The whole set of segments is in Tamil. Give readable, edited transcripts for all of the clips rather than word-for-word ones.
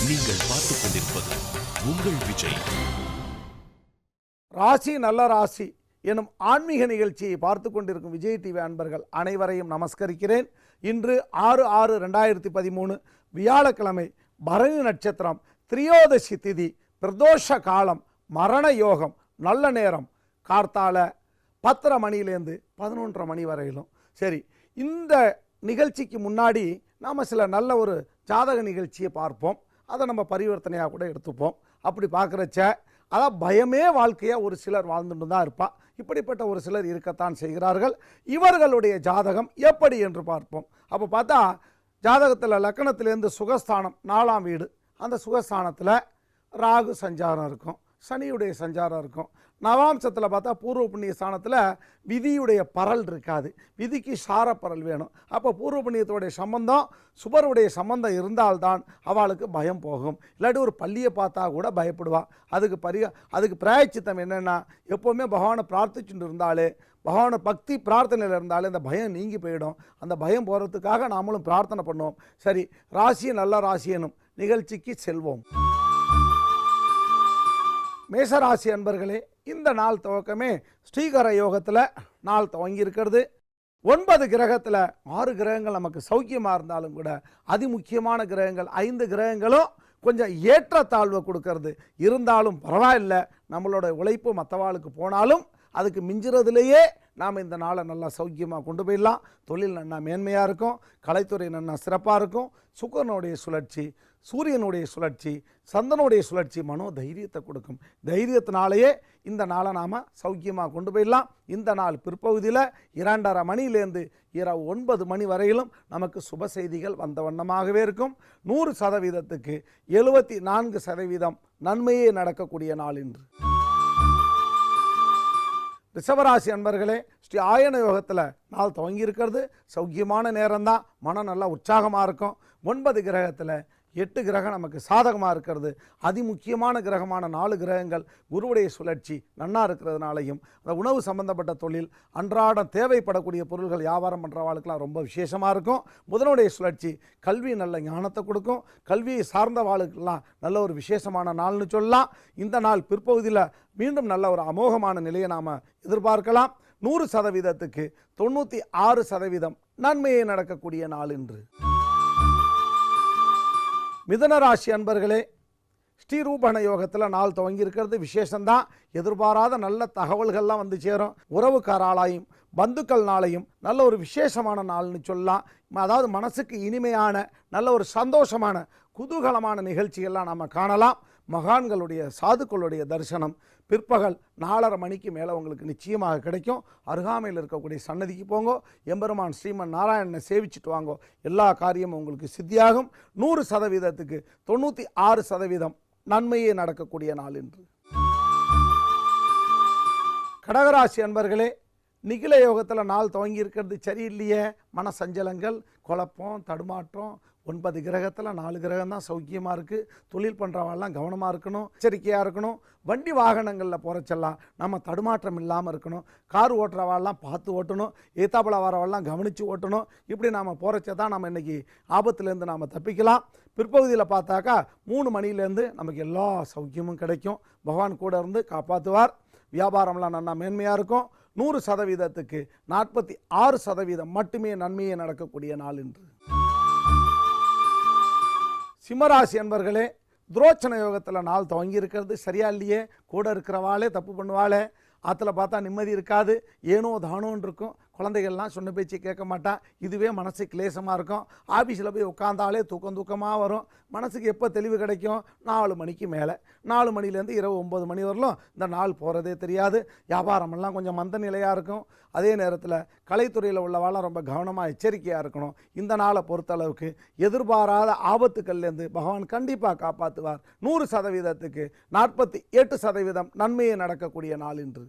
நீங்கள் பார்த்துக் கொண்டிருப்பது உங்கள் விஜய். ராசி நல்ல ராசி எனும் ஆன்மீக நிகழ்ச்சியை பார்த்து கொண்டிருக்கும் விஜய் டிவி அன்பர்கள் அனைவரையும் நமஸ்கரிக்கிறேன். இன்று 6/6/2013 வியாழக்கிழமை, பரணி நட்சத்திரம், திரியோதசி திதி, பிரதோஷ காலம், மரண யோகம், நல்ல நேரம் கார்த்தால 10:30 மணியிலேருந்து 11:30 மணி வரையிலும். சரி, இந்த நிகழ்ச்சிக்கு முன்னாடி நாம் சில நல்ல ஒரு ஜாதக நிகழ்ச்சியை பார்ப்போம். அதை நம்ம பரிவர்த்தனையாக கூட எடுத்துப்போம். அப்படி பார்க்குறச்ச அதான் பயமே வாழ்க்கையாக ஒரு சிலர் வாழ்ந்துட்டு தான் இருப்பா. இப்படிப்பட்ட ஒரு சிலர் இருக்கத்தான் செய்கிறார்கள். இவர்களுடைய ஜாதகம் எப்படி என்று பார்ப்போம். அப்போ பார்த்தா ஜாதகத்தில் லக்கணத்திலேருந்து சுகஸ்தானம் 4ஆம் வீடு, அந்த சுகஸ்தானத்தில் ராகு சஞ்சாரம் இருக்கும், சனியுடைய சஞ்சாரம் இருக்கும். நவாம்சத்தில் பார்த்தா பூர்வ புண்ணிய ஸ்தானத்தில் விதியுடைய பரல் இருக்காது, விதிக்கு சாரப்பரல் வேணும். அப்போ பூர்வ புண்ணியத்தோடைய சம்பந்தம், சுபருடைய சம்பந்தம் இருந்தால்தான் அவளுக்கு பயம் போகும். இல்லாட்டி ஒரு பள்ளியை பார்த்தா கூட பயப்படுவா. அதுக்கு பிராயச்சித்தம் என்னென்னா, எப்போவுமே பகவானை பிரார்த்திச்சுட்டு இருந்தாலே, பகவானை பக்தி பிரார்த்தனையில் இருந்தாலே அந்த பயம் நீங்கி போயிடும். அந்த பயம் போகிறதுக்காக நாமளும் பிரார்த்தனை பண்ணுவோம். சரி, ராசி நல்ல ராசி எனும் நிகழ்ச்சிக்கு செல்வோம். மேசராசி அன்பர்களே, இந்த நாள் துவக்கமே ஸ்ரீகர யோகத்தில் நாள் துவங்கி இருக்கிறது. 9 கிரகத்தில் 6 கிரகங்கள் நமக்கு சௌக்கியமாக இருந்தாலும் கூட அதிமுக்கியமான கிரகங்கள் 5 கிரகங்களும் கொஞ்சம் ஏற்றத்தாழ்வை கொடுக்கறது. இருந்தாலும் பரவாயில்லை, நம்மளோட உழைப்பு மற்றவாளுக்கு போனாலும் அதுக்கு மிஞ்சுறதுலேயே நாம் இந்த நாளை நல்லா சௌக்கியமாக கொண்டு போயிடலாம். தொழில் நல்லா மேன்மையாக இருக்கும், கலைத்துறை நல்லா சிறப்பாக இருக்கும். சுக்கரனுடைய சுழற்சி, சூரியனுடைய சுழற்சி, சந்தனுடைய சுழற்சி மனோ தைரியத்தை கொடுக்கும். தைரியத்தினாலேயே இந்த நாளை நாம் சௌக்கியமாக கொண்டு போயிடலாம். இந்த நாள் பிற்பகுதியில் 2:30 மணியிலேருந்து இரவு 9 மணி வரையிலும் நமக்கு சுப செய்திகள் வந்த வண்ணமாகவே இருக்கும். 100%க்கு 74% நன்மையே நடக்கக்கூடிய நாள் இன்று. ரிஷபராசி அன்பர்களே, ஸ்ரீ ஆயன யோகத்தில் நாள் துவங்கி இருக்கிறது. சௌக்கியமான நேரம்தான், மனம் நல்லா உற்சாகமாக இருக்கும். 9 கிரகத்தில் 8 கிரகம் நமக்கு சாதகமாக இருக்கிறது. அதிமுக்கியமான கிரகமான 4 கிரகங்கள் குருவுடைய சுழற்சி நன்னா இருக்கிறதுனாலையும், அந்த உணவு சம்பந்தப்பட்ட தொழில், அன்றாடம் தேவைப்படக்கூடிய பொருள்கள் வியாபாரம் பண்ணுறவாளுக்கெல்லாம் ரொம்ப விசேஷமாக இருக்கும். புதனுடைய சுழற்சி கல்வி நல்ல ஞானத்தை கொடுக்கும். கல்வியை சார்ந்த வாளுக்கெல்லாம் நல்ல ஒரு விசேஷமான நாள்னு சொல்லலாம். இந்த நாள் பிற்பகுதியில் மீண்டும் நல்ல ஒரு அமோகமான நிலையை நாம் எதிர்பார்க்கலாம். 100%க்கு 96% நன்மையை நடக்கக்கூடிய நாள் இன்று. மிதுனராசி அன்பர்களே, ஸ்ரீரூபண யோகத்தில் நாள் துவங்கி இருக்கிறது. விசேஷந்தான். எதிர்பாராத நல்ல தகவல்கள்லாம் வந்து சேரும். உறவுக்காராலையும் பந்துக்கள்னாலையும் நல்ல ஒரு விசேஷமான நாள்னு சொல்லலாம். அதாவது மனசுக்கு இனிமையான நல்ல ஒரு சந்தோஷமான குதூகலமான நிகழ்ச்சிகள்லாம் நாம் காணலாம். மகான்களுடைய சாதுக்களுடைய தரிசனம் பிற்பகல் 4:30 மணிக்கு மேலே உங்களுக்கு நிச்சயமாக கிடைக்கும். அருகாமையில் இருக்கக்கூடிய சன்னதிக்கு போங்க, எம்பெருமான் ஸ்ரீமன் நாராயணனை சேவிச்சுட்டு வாங்கோ, எல்லா காரியமும் உங்களுக்கு சித்தியாகும். 100%க்கு 96% நன்மையே நடக்கக்கூடிய நாள் இன்று. கடகராசி அன்பர்களே, நிகில யோகத்தில் நாள் துவங்கி இருக்கிறது சரியில்லையே. மன சஞ்சலங்கள், குழப்பம், தடுமாற்றம். 9 கிரகத்தில் 4 கிரகம் தான் சௌக்கியமாக இருக்குது. தொழில் பண்ணுறவாள்லாம் கவனமாக இருக்கணும், எச்சரிக்கையாக இருக்கணும். வண்டி வாகனங்களில் போகிறச்செல்லாம் நம்ம தடுமாற்றம் இல்லாமல் இருக்கணும். கார் ஓட்டுறவாள்லாம் பார்த்து ஓட்டணும், ஏத்தாப்புல வரவாள்லாம் கவனித்து ஓட்டணும். இப்படி நாம் போகிறச்ச தான் நம்ம இன்றைக்கி ஆபத்துலேருந்து நாம் தப்பிக்கலாம். பிற்பகுதியில் பார்த்தாக்கா 3 மணிலேருந்து நமக்கு எல்லா சௌக்கியமும் கிடைக்கும். பகவான் கூட இருந்து காப்பாற்றுவார். வியாபாரம்லாம் நல்லா மேன்மையாக இருக்கும். 100%க்கு 46% மட்டுமே நன்மையே நடக்கக்கூடிய நாள் இன்று. சிம்மராசி அன்பர்களே, துரோச்சன யோகத்தில் நாள் துவங்கி இருக்கிறது. சரியா இல்லையே, கூட இருக்கிறவாளே தப்பு பண்ணுவாளே, ஆற்றுல பார்த்தா நிம்மதி இருக்காது, ஏனோ தானோன்னு இருக்கும். குழந்தைகள்லாம் சொன்ன பேச்சு கேட்க மாட்டா. இதுவே மனசு கிளேசமாக இருக்கும். ஆஃபீஸில் போய் உட்காந்தாலே தூக்கமாக வரும். மனசுக்கு எப்போ தெளிவு கிடைக்கும்? 4 மணிக்கு மேலே. 4 மணிலேருந்து இரவு 9 மணி வரலும் இந்த நாள் போகிறதே தெரியாது. வியாபாரமெல்லாம் கொஞ்சம் மந்த நிலையாக இருக்கும். அதே நேரத்தில் கலைத்துறையில் உள்ளவாலாம் ரொம்ப கவனமாக எச்சரிக்கையாக இருக்கணும். இந்த நாளை பொறுத்தளவுக்கு எதிர்பாராத ஆபத்துக்கள்லேருந்து பகவான் கண்டிப்பாக காப்பாற்றுவார். 100%க்கு 48% நன்மையை நடக்கக்கூடிய நாள் இன்று.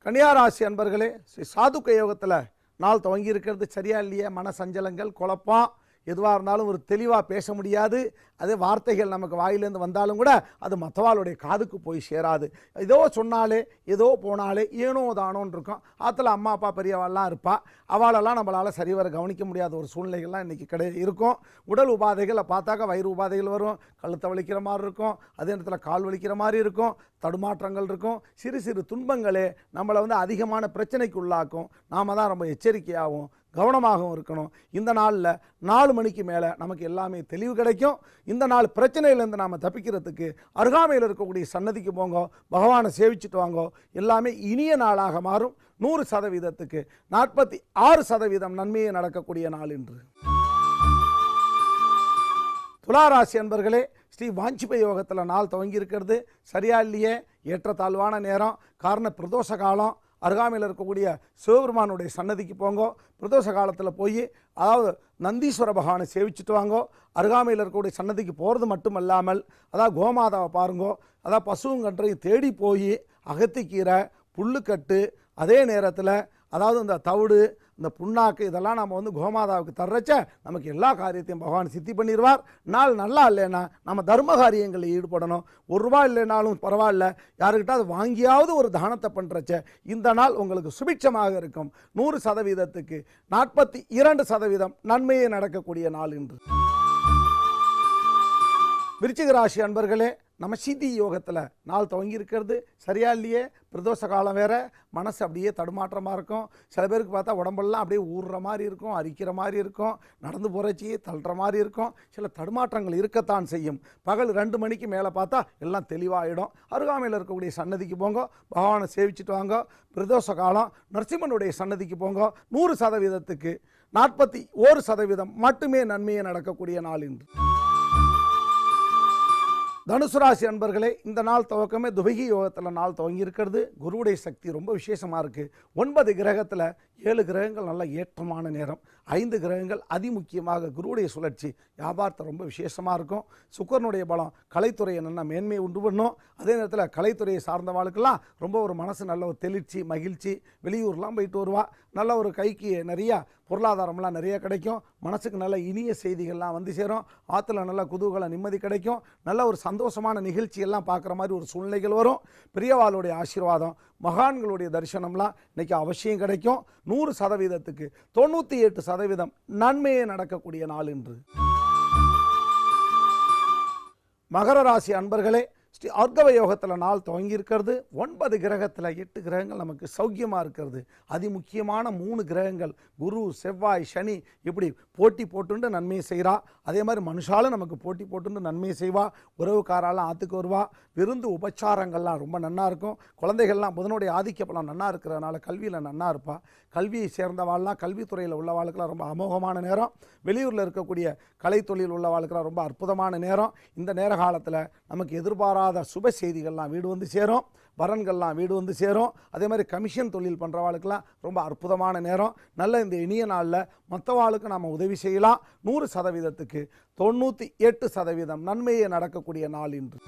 கன்னியாராசி அன்பர்களே, ஸ்ரீ சாதுக்க யோகத்தில் நாள் துவங்கி இருக்கிறது சரியா இல்லையே. மன சஞ்சலங்கள், குழப்பம், எதுவாக இருந்தாலும் ஒரு தெளிவாக பேச முடியாது. அதே வார்த்தைகள் நமக்கு வாயிலேருந்து வந்தாலும் கூட அது மற்றவாளுடைய காதுக்கு போய் சேராது. ஏதோ சொன்னாலே ஏதோ போனாலே ஏனோ தானோன்னு இருக்கும். ஆற்றுல அம்மா அப்பா பெரியவாள்லாம் இருப்பா, அவளெல்லாம் நம்மளால் சரிவர கவனிக்க முடியாத ஒரு சூழ்நிலைகள்லாம் இன்றைக்கி இருக்கும். உடல் உபாதைகளை பார்த்தாக்கா வயிறு உபாதைகள் வரும், கழுத்தை வலிக்கிற மாதிரி இருக்கும், அதே நேரத்தில் கால் வலிக்கிற மாதிரி இருக்கும், தடுமாற்றங்கள் இருக்கும். சிறு சிறு துன்பங்களே நம்மளை அதிகமான பிரச்சனைக்கு உள்ளாக்கும். நாம் தான் ரொம்ப எச்சரிக்கையாகவும் கவனமாகவும் இருக்கணும். இந்த நாளில் 4 மணிக்கு மேலே நமக்கு எல்லாமே தெளிவு கிடைக்கும். இந்த நாள் பிரச்சனையிலேருந்து நாம் தப்பிக்கிறதுக்கு அருகாமையில் இருக்கக்கூடிய சன்னதிக்கு போங்க, பகவானை சேவிச்சுட்டு வாங்க. எல்லாமே இனிய நாளாக மாறும். 100%க்கு 46% நன்மையை நடக்கக்கூடிய நாள் இன்று. துளாராசி அன்பர்களே, ஸ்ரீ வாஞ்சிப யோகத்தில் நாள் துவங்கி இருக்கிறது. சரியா இல்லையே, ஏற்றத்தாழ்வான நேரம். காரணம் பிரதோஷ காலம். அருகாமையில் இருக்கக்கூடிய சிவபெருமானுடைய சன்னதிக்கு போங்கோ. பிரதோஷ காலத்தில் போய் அதாவது நந்தீஸ்வர பகவானை சேவிச்சுட்டு வாங்கோ. அருகாமையில் இருக்கக்கூடிய சன்னதிக்கு போகிறது மட்டும் இல்லாமல் அதாவது கோமாதாவை பாருங்கோ. அதாவது பசுங்கன்றையும் தேடி போய் அகத்திக்கீரை, புல்லுக்கட்டு, அதே நேரத்தில் அதாவது இந்த தவிடு, இந்த புண்ணாக்கு இதெல்லாம் நம்ம கோமாதாவுக்கு தர்றச்ச நமக்கு எல்லா காரியத்தையும் பகவான் சித்தி பண்ணிடுவார். நாள் நல்லா இல்லைன்னா நம்ம தர்ம காரியங்களில் ஈடுபடணும். 1 ரூபா இல்லைனாலும் பரவாயில்ல, யாருக்கிட்ட அது வாங்கியாவது ஒரு தானத்தை பண்ணுறச்ச இந்த நாள் உங்களுக்கு சுபிட்சமாக இருக்கும். 100%க்கு 42% நன்மையே நடக்கக்கூடிய நாள் இன்று. விருச்சிக ராசி அன்பர்களே, நம்ம சித்தி யோகத்தில் நாள் துவங்கி இருக்கிறது. சரியா இல்லையே, பிரதோஷ காலம் வேறு, மனசு அப்படியே தடுமாற்றமாக இருக்கும். சில பேருக்கு பார்த்தா உடம்பெல்லாம் அப்படியே ஊறுற மாதிரி இருக்கும், அரிக்கிற மாதிரி இருக்கும், நடந்து போகிறச்சியே தள்ளுற மாதிரி இருக்கும். சில தடுமாற்றங்கள் இருக்கத்தான் செய்யும். பகல் 2 மணிக்கு மேலே பார்த்தா எல்லாம் தெளிவாகிடும். அருகாமையில் இருக்கக்கூடிய சன்னதிக்கு போங்க, பகவானை சேவிச்சுட்டு வாங்க. பிரதோஷ காலம், நரசிம்மனுடைய சன்னதிக்கு போங்க. 100%க்கு 41% மட்டுமே நன்மையை நடக்கக்கூடிய நாள் இன்று. தனுசு ராசி அன்பர்களே, இந்த நாள் துவக்கமே துபகி யோகத்தில் நாள் துவங்கி இருக்கிறது. குருவுடைய சக்தி ரொம்ப விசேஷமாக இருக்குது. 9 கிரகத்தில் 7 கிரகங்கள் நல்ல ஏற்றமான நேரம். 5 கிரகங்கள் அதிமுக்கியமாக குருவுடைய சுழற்சி வியாபாரத்தை ரொம்ப விசேஷமாக இருக்கும். சுக்கரனுடைய பலம் கலைத்துறையை நல்லா மேன்மையை உண்டு பண்ணும். அதே நேரத்தில் கலைத்துறையை சார்ந்தவாளுக்கெல்லாம் ரொம்ப ஒரு மனசு நல்ல ஒரு தெளிர்ச்சி, மகிழ்ச்சி. வெளியூர்லாம் போயிட்டு வருவா, நல்ல ஒரு கைக்கு நிறையா பொருளாதாரம்லாம் நிறைய கிடைக்கும். மனசுக்கு நல்ல இனிய செய்திகள்லாம் வந்து சேரும். ஆற்றுல நல்ல குதூகல நிம்மதி கிடைக்கும். நல்ல ஒரு சந்தோஷமான நிகழ்ச்சியெல்லாம் பார்க்குற மாதிரி ஒரு சூழ்நிலைகள் வரும். பெரியவாளுடைய ஆசீர்வாதம், மகான்களுடைய தரிசனம்லாம் இன்றைக்கி அவசியம் கிடைக்கும். 100%க்கு 98% நன்மையே நடக்கக்கூடிய நாள் இன்று. மகர ராசி அன்பர்களே, ஸ்ரீ அர்கவ யோகத்தில் நாள் துவங்கி இருக்கிறது. 9 கிரகத்தில் 8 கிரகங்கள் நமக்கு சௌக்கியமாக இருக்கிறது. அதிமுக்கியமான 3 கிரகங்கள் குரு, செவ்வாய், சனி இப்படி போட்டி போட்டுண்டு நன்மையை செய்கிறா. அதே மாதிரி மனுஷாலும் நமக்கு போட்டி போட்டுண்டு நன்மையை செய்வா. உறவுக்காரெல்லாம் ஆற்றுக்கு வருவா. விருந்து உபச்சாரங்கள்லாம் ரொம்ப நன்னா இருக்கும். குழந்தைகள்லாம் புதனுடைய ஆதிக்கப்பெல்லாம் நன்னா இருக்கிறதுனால கல்வியில் நன்னா இருப்பா. கல்வியை சேர்ந்தவாள்லாம், கல்வித்துறையில் உள்ளவாளுக்கெல்லாம் ரொம்ப அமோகமான நேரம். வெளியூரில் இருக்கக்கூடிய கலைத்தொழில் உள்ளவாளுக்கெல்லாம் ரொம்ப அற்புதமான நேரம். இந்த நேர காலத்தில் நமக்கு எதிர்பாராத சுப செய்திகள்லாம் வீடு வந்து சேரும். வரன்கள்லாம் வீடு வந்து சேரும். அதே மாதிரி கமிஷன் தொழில் பண்ணுறவாளுக்கெல்லாம் ரொம்ப அற்புதமான நேரம். நல்ல இந்த இனிய நாளில் மற்றவாளுக்கு நாம் உதவி செய்யலாம். 100%க்கு 98% நன்மையே நடக்கக்கூடிய நாள் இன்று.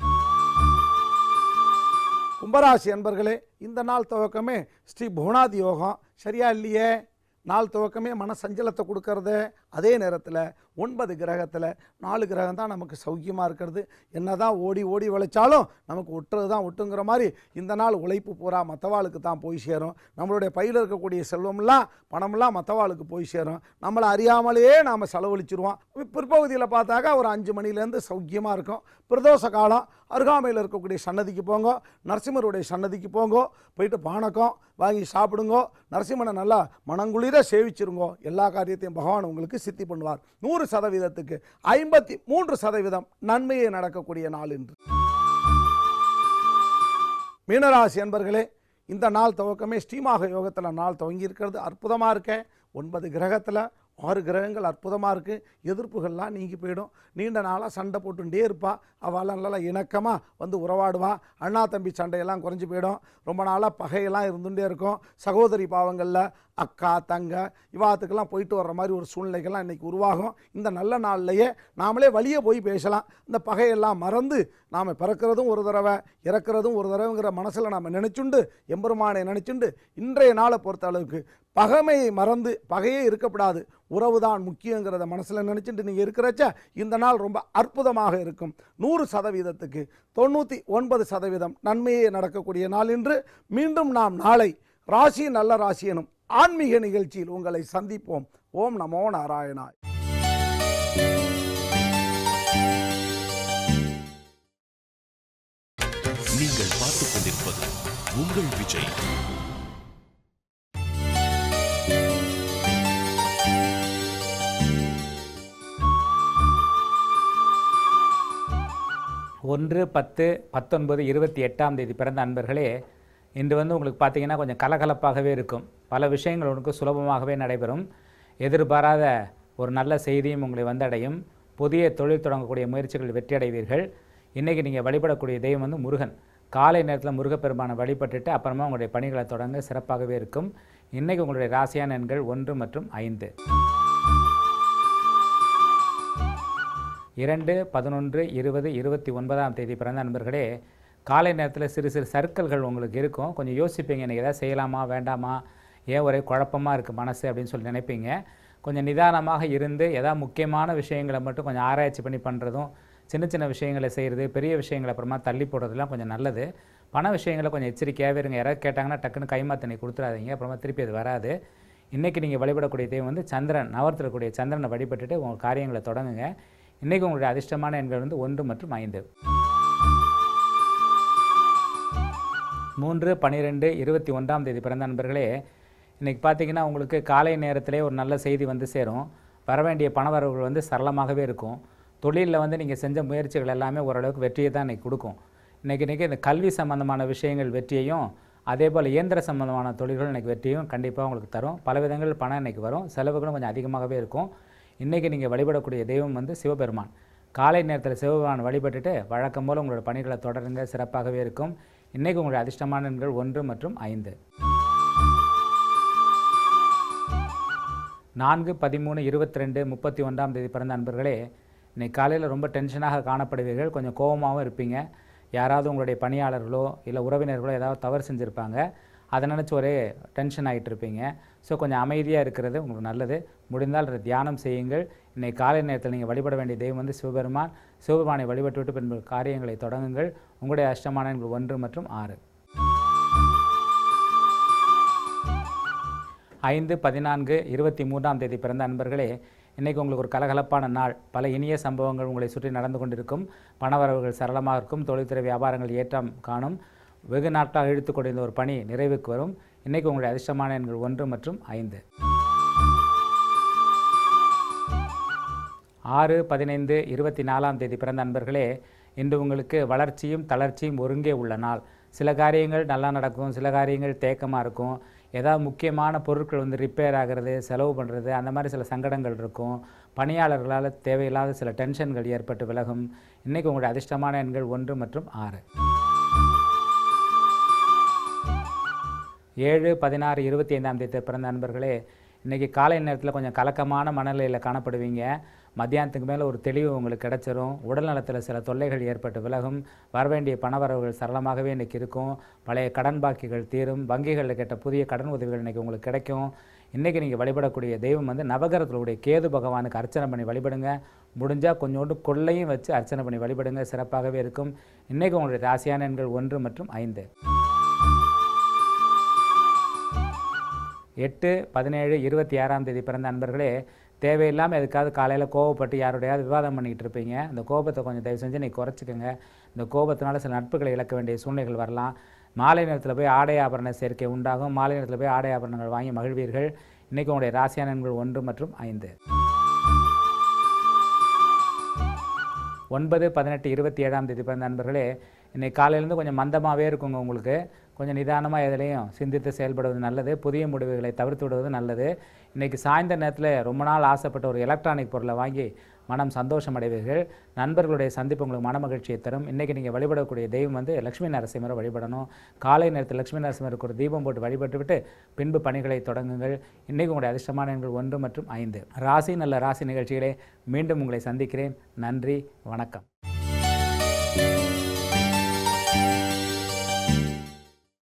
கும்பராசி அன்பர்களே, இந்த நாள் துவக்கமே ஸ்ரீ புவனாதி யோகம். சரியா இல்லையே, நாள் துவக்கமே மன சஞ்சலத்தை கொடுக்கறது. அதே நேரத்தில் 9 கிரகத்தில் 4 கிரகம் தான் நமக்கு சௌக்கியமாக இருக்கிறது. என்ன தான் ஓடி ஓடி உழைச்சாலும் நமக்கு ஒட்டுறது தான் ஒட்டுங்கிற மாதிரி இந்த நாள் உழைப்பு பூரா மற்றவாளுக்கு தான் போய் சேரும். நம்மளுடைய பையில் இருக்கக்கூடிய செல்வம்லாம், பணமெல்லாம் மற்றவாளுக்கு போய் சேரும். நம்மளை அறியாமலேயே நாம் செலவழிச்சிருவோம். பிற்பகுதியில் பார்த்தாக்கா ஒரு 5 மணிலேருந்து சௌக்கியமாக இருக்கும். பிரதோஷ காலம், அருகாமையில் இருக்கக்கூடிய சன்னதிக்கு போங்க, நரசிம்மருடைய சன்னதிக்கு போங்கோ. போயிட்டு பானக்கம் வாங்கி சாப்பிடுங்கோ. நரசிம்மனை நல்லா மனங்குளிர சேவிச்சிருங்கோ. எல்லா காரியத்தையும் பகவான் உங்களுக்கு சித்தி பண்ணுவார். 100%க்கு 53% நன்மையே நடக்கக்கூடிய நாள் இன்று. மீனராசி அன்பர்களே, இந்த நாள் துவக்கமே ஸ்ரீமாக யோகத்தில் நாள் துவங்கி இருக்கிறது. அற்புதமாக இருக்கேன். 9 கிரகத்தில் 6 கிரகங்கள் அற்புதமாக இருக்குது. எதிர்ப்புகள்லாம் நீங்கி போயிடும். நீண்ட நாளாக சண்டை போட்டுகிட்டே இருப்பா. அவள் நல்லா இணக்கமாக வந்து உறவாடுவா. அண்ணா தம்பி சண்டையெல்லாம் குறைஞ்சி போயிடும். ரொம்ப நாளாக பகையெல்லாம் இருந்துகிட்டே இருக்கும். சகோதரி பாவங்களில் அக்கா தங்க இவாத்துக்கெல்லாம் போயிட்டு வர்ற மாதிரி ஒரு சூழ்நிலைகள்லாம் இன்றைக்கி உருவாகும். இந்த நல்ல நாள்லையே நாமளே வழியே போய் பேசலாம். இந்த பகையெல்லாம் மறந்து நாம் பிறக்கிறதும் ஒரு தடவை இறக்கிறதும் ஒரு தடவைங்கிற மனசில் நாம் நினச்சுண்டு எம்பெருமானை நினச்சுண்டு இன்றைய நாளை பொறுத்த அளவுக்கு பகைமையை மறந்து பகையே இருக்கப்படாது, உறவு தான் முக்கியங்கிறத மனசில் நினச்சிட்டு நீங்கள் இருக்கிறச்ச இந்த நாள் ரொம்ப அற்புதமாக இருக்கும். 100%க்கு 99% நன்மையே நடக்கக்கூடிய நாள் என்று மீண்டும் நாம் நாளை ராசி நல்ல ராசி எனும் ஆன்மீக நிகழ்ச்சியில் உங்களை சந்திப்போம். ஓம் நமோ நாராயணாய். நீங்கள் பார்த்துக் கொண்டிருப்பது உங்கள் விஜய். ஒன்று 10 19 28 பிறந்த அன்பர்களே, இன்று உங்களுக்கு பார்த்திங்கன்னா கொஞ்சம் கலகலப்பாகவே இருக்கும். பல விஷயங்கள் உங்களுக்கு சுலபமாகவே நடைபெறும். எதிர்பாராத ஒரு நல்ல செய்தியும் உங்களை வந்தடையும். புதிய தொழில் தொடங்கக்கூடிய முயற்சிகள் வெற்றி அடைவீர்கள். இன்றைக்கி நீங்கள் வழிபடக்கூடிய தெய்வம் முருகன். காலை நேரத்தில் முருகப்பெருமானை வழிபட்டுட்டு அப்புறமா உங்களுடைய பணிகளை தொடங்க சிறப்பாகவே இருக்கும். இன்றைக்கி உங்களுடைய ராசியான எண்கள் 1 மற்றும் 5. 2 11 20 29 பிறந்த நண்பர்களே, காலை நேரத்தில் சிறு சிறு சர்க்கிள்கள் உங்களுக்கு இருக்கும். கொஞ்சம் யோசிப்பீங்க, இன்றைக்கி எதாவது செய்யலாமா வேண்டாமா, ஏன் ஒரே குழப்பமாக இருக்குது மனசு அப்படின்னு சொல்லி நினைப்பீங்க. கொஞ்சம் நிதானமாக இருந்து எதாவது முக்கியமான விஷயங்களை மட்டும் கொஞ்சம் ஆராய்ச்சி பண்ணி பண்ணுறதும், சின்ன சின்ன விஷயங்களை செய்கிறது, பெரிய விஷயங்களை அப்புறமா தள்ளி போடுறதுலாம் கொஞ்சம் நல்லது. பண விஷயங்களை கொஞ்சம் எச்சரிக்கையாகவே இருங்க. யாராவது கேட்டாங்கன்னா டக்குன்னு கைமாத்தனை கொடுத்துடாதீங்க, அப்புறமா திருப்பி அது வராது. இன்றைக்கி நீங்கள் வழிபடக்கூடிய தெய்வம் சந்திரன். நவரத்தில் கூடிய சந்திரனை வழிபட்டுட்டு உங்கள் காரியங்களை தொடங்குங்க. இன்றைக்கி உங்களுடைய அதிர்ஷ்டமான எண்கள் 1 மற்றும் 5. 3 12 21 பிறந்த நண்பர்களே, இன்றைக்கி பார்த்திங்கன்னா உங்களுக்கு காலை நேரத்திலே ஒரு நல்ல செய்தி சேரும். வரவேண்டிய பணவரவுகள் சரளமாகவே இருக்கும். தொழிலில் நீங்கள் செஞ்ச முயற்சிகள் எல்லாமே ஓரளவுக்கு வெற்றியை தான் இன்றைக்கி கொடுக்கும். இன்றைக்கி இந்த கல்வி சம்பந்தமான விஷயங்கள் வெற்றியையும், அதே போல் இயந்திர சம்பந்தமான தொழில்கள் இன்றைக்கி வெற்றியும் கண்டிப்பாக உங்களுக்கு தரும். பல விதங்கள் பணம் இன்றைக்கி வரும். செலவுகளும் கொஞ்சம் அதிகமாகவே இருக்கும். இன்றைக்கி நீங்கள் வழிபடக்கூடிய தெய்வம் சிவபெருமான். காலை நேரத்தில் சிவபெருமான் வழிபட்டுட்டு வழக்கம் போல் உங்களோட பணிகளை தொடருங்க, சிறப்பாகவே இருக்கும். இன்றைக்கி உங்களுடைய அதிர்ஷ்டமான எண்கள் 1 மற்றும் 5. 4 13 22 31 பிறந்த நண்பர்களே, இன்றைக்கி காலையில் ரொம்ப டென்ஷனாக காணப்படுவீர்கள். கொஞ்சம் கோபமாகவும் இருப்பீங்க. யாராவது உங்களுடைய பணியாளர்களோ இல்லை உறவினர்களோ ஏதாவது தவறு செஞ்சுருப்பாங்க, அதை நினச்சி ஒரே டென்ஷன் ஆகிட்டு இருப்பீங்க. ஸோ கொஞ்சம் அமைதியாக இருக்கிறது உங்களுக்கு நல்லது. முடிந்தால் தியானம் செய்யுங்கள். இன்றைக்கி காலை நேரத்தில் நீங்கள் வழிபட வேண்டிய தெய்வம் சிவபெருமான். சிவபெருமானை வழிபட்டுவிட்டு பின்பு காரியங்களை தொடங்குங்கள். உங்களுடைய அஷ்டமான எண்கள் 1 மற்றும் 6. 5 14 23 பிறந்த நண்பர்களே, இன்றைக்கி உங்களுக்கு ஒரு கலகலப்பான நாள். பல இனிய சம்பவங்கள் உங்களை சுற்றி நடந்து கொண்டிருக்கும். பணவரவுகள் சரளமாக இருக்கும். தொழில்துறை வியாபாரங்கள் ஏற்றம் காணும். வெகு நாட்களாக இழுத்து கொண்டிருந்த ஒரு பணி நிறைவுக்கு வரும். இன்றைக்கி உங்களுடைய அதிர்ஷ்டமான எண்கள் 1 மற்றும் 5. 6 15 24 பிறந்த நண்பர்களே, இன்று உங்களுக்கு வளர்ச்சியும் தளர்ச்சியும் ஒருங்கே உள்ள நாள். சில காரியங்கள் நல்லா நடக்கும், சில காரியங்கள் தேக்கமாக இருக்கும். ஏதாவது முக்கியமான பொருட்கள் ரிப்பேர் ஆகிறது, செலவு பண்ணுறது, அந்த மாதிரி சில சங்கடங்கள் இருக்கும். பணியாளர்களால் தேவையில்லாத சில டென்ஷன்கள் ஏற்பட்டு விலகும். இன்றைக்கி உங்களுடைய அதிர்ஷ்டமான எண்கள் 1 மற்றும் 6. 7 16 25 பிறந்த நண்பர்களே, இன்றைக்கி காலை நேரத்தில் கொஞ்சம் கலக்கமான மனநிலையில் காணப்படுவீங்க. மத்தியானத்துக்கு மேலே ஒரு தெளிவு உங்களுக்கு கிடச்சிரும். உடல் நலத்தில் சில தொல்லைகள் ஏற்பட்டு விலகும். வரவேண்டிய பணவரவுகள் சரளமாகவே இன்றைக்கி இருக்கும். பழைய கடன் பாக்கிகள் தீரும். வங்கிகளில் கேட்ட புதிய கடன் உதவிகள் இன்றைக்கி உங்களுக்கு கிடைக்கும். இன்றைக்கி நீங்கள் வழிபடக்கூடிய தெய்வம் நவகிரகத்தினுடைய கேது பகவானுக்கு அர்ச்சனை பண்ணி வழிபடுங்க. முடிஞ்சால் கொஞ்சோண்டு கொள்ளையும் வச்சு அர்ச்சனை பண்ணி வழிபடுங்க, சிறப்பாகவே இருக்கும். இன்றைக்கி உங்களுடைய ராசியான எண்கள் 1 மற்றும் 5. 8 17 26 பிறந்த நண்பர்களே, தேவையில்லாமல் எதுக்காவது காலையில் கோவப்பட்டு யாரோடையாவது விவாதம் பண்ணிக்கிட்டு இருப்பீங்க. அந்த கோபத்தை கொஞ்சம் தயவு செஞ்சு நீங்கள் குறைச்சிக்கோங்க. இந்த கோபத்தினால சில நட்புகளை இழக்க வேண்டிய சூழ்நிலைகள் வரலாம். மாலை நேரத்தில் போய் ஆடை ஆபரண சேர்க்கை உண்டாகும். மாலை நேரத்தில் போய் ஆடை ஆபரணங்கள் வாங்கி மகிழ்வீர்கள். இன்றைக்கி உங்களுடைய ராசியான எண்கள் 1 மற்றும் 5. 9 18 27 பிறந்த நண்பர்களே, இன்றைக்கி காலையிலேருந்து கொஞ்சம் மந்தமாகவே இருக்குங்க. உங்களுக்கு கொஞ்சம் நிதானமாக எதுலேயும் சிந்தித்து செயல்படுவது நல்லது. புதிய முடிவுகளை தவிர்த்து விடுவது நல்லது. இன்றைக்கி சாயந்தர நேரத்தில் ரொம்ப நாள் ஆசைப்பட்ட ஒரு எலக்ட்ரானிக் பொருளை வாங்கி மனம் சந்தோஷம் அடைவீர்கள். நண்பர்களுடைய சந்திப்பு உங்களுக்கு மன மகிழ்ச்சியை தரும். இன்றைக்கி நீங்கள் வழிபடக்கூடிய தெய்வம் வந்து லட்சுமி நரசிம்மரை வழிபடணும். காலை நேரத்தில் லட்சுமி நரசிம்மருக்கு ஒரு தீபம் போட்டு வழிபட்டு விட்டு பின்பு பணிகளை தொடங்குங்கள். இன்றைக்கு உங்களுடைய அதிர்ஷ்டமான எண்கள் 1 மற்றும் 5. ராசி நல்ல ராசி நிகழ்ச்சிகளே மீண்டும் உங்களை சந்திக்கிறேன். நன்றி, வணக்கம்.